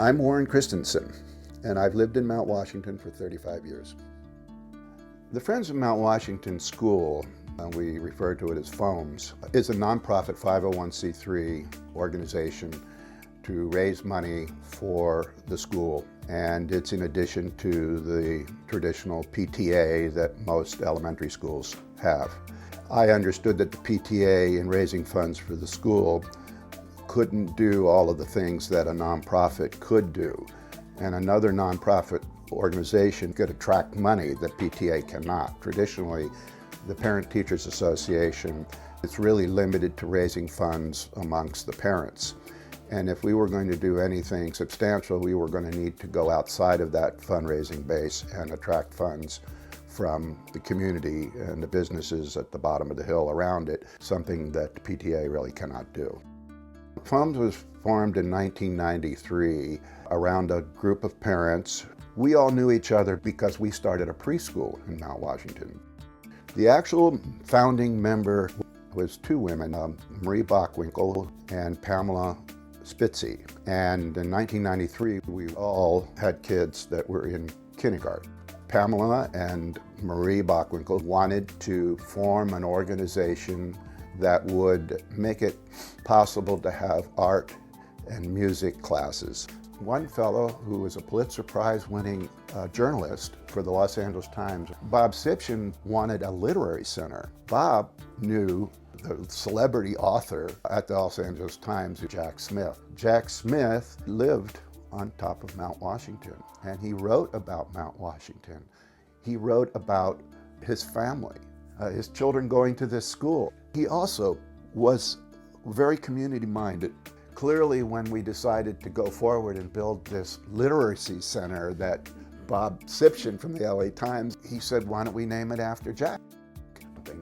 I'm Warren Christensen, and I've lived in Mount Washington for 35 years. The Friends of Mount Washington School, we refer to it as FOAMS, is a nonprofit 501c3 organization to raise money for the school. And it's in addition to the traditional PTA that most elementary schools have. I understood that the PTA, in raising funds for the school, couldn't do all of the things that a nonprofit could do. And another nonprofit organization could attract money that PTA cannot. Traditionally, the Parent Teachers Association is really limited to raising funds amongst the parents. And if we were going to do anything substantial, we were going to need to go outside of that fundraising base and attract funds from the community and the businesses at the bottom of the hill around it, something that the PTA really cannot do. FOAMS was formed in 1993 around a group of parents. We all knew each other because we started a preschool in Mount Washington. The actual founding member was two women, Marie Bockwinkel and Pamela Spitzy. And in 1993, we all had kids that were in kindergarten. Pamela and Marie Bockwinkel wanted to form an organization that would make it possible to have art and music classes. One fellow who was a Pulitzer Prize winning journalist for the Los Angeles Times, Bob Sipchin, wanted a literary center. Bob knew the celebrity author at the Los Angeles Times, Jack Smith. Jack Smith lived on top of Mount Washington, and he wrote about Mount Washington. He wrote about his family, his children going to this school. He also was very community-minded. Clearly, when we decided to go forward and build this literacy center that Bob Sipchin from the LA Times, he said, why don't we name it after Jack?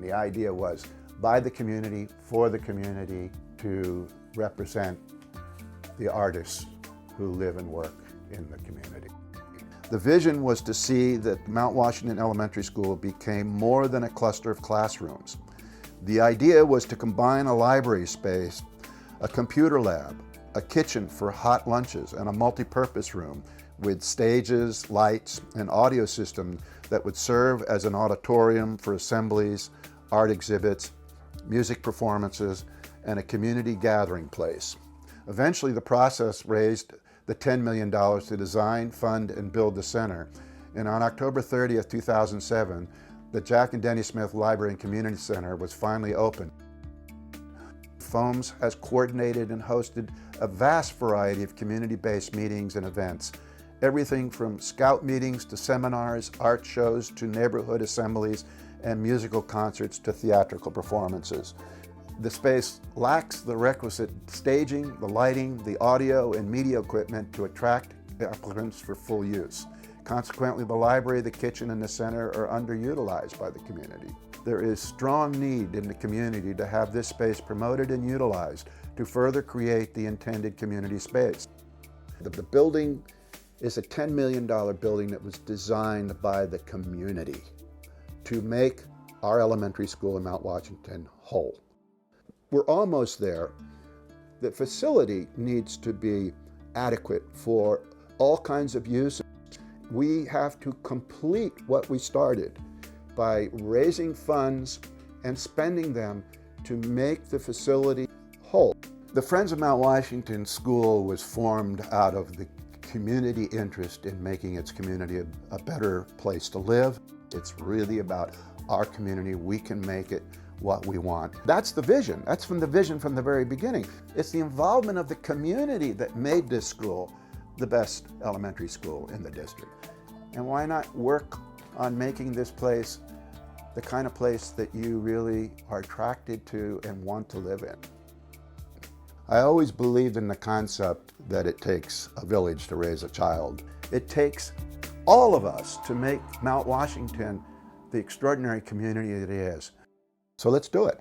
The idea was by the community, for the community, to represent the artists who live and work in the community. The vision was to see that Mount Washington Elementary School became more than a cluster of classrooms. The idea was to combine a library space, a computer lab, a kitchen for hot lunches, and a multi-purpose room with stages, lights, and audio systems that would serve as an auditorium for assemblies, art exhibits, music performances, and a community gathering place. Eventually, the process raised the $10 million to design, fund, and build the center. And on October 30th, 2007, the Jack and Denny Smith Library and Community Center was finally opened. FOAMS has coordinated and hosted a vast variety of community-based meetings and events, everything from scout meetings to seminars, art shows to neighborhood assemblies, and musical concerts to theatrical performances. The space lacks the requisite staging, the lighting, the audio, and media equipment to attract applicants for full use. Consequently, the library, the kitchen, and the center are underutilized by the community. There is strong need in the community to have this space promoted and utilized to further create the intended community space. The building is a $10 million building that was designed by the community to make our elementary school in Mount Washington whole. We're almost there. The facility needs to be adequate for all kinds of uses. We have to complete what we started by raising funds and spending them to make the facility whole. The Friends of Mount Washington School was formed out of the community interest in making its community a better place to live. It's really about our community. We can make it what we want. That's the vision. That's from the vision from the very beginning. It's the involvement of the community that made this school the best elementary school in the district. And why not work on making this place the kind of place that you really are attracted to and want to live in? I always believed in the concept that it takes a village to raise a child. It takes all of us to make Mount Washington the extraordinary community it is. So let's do it.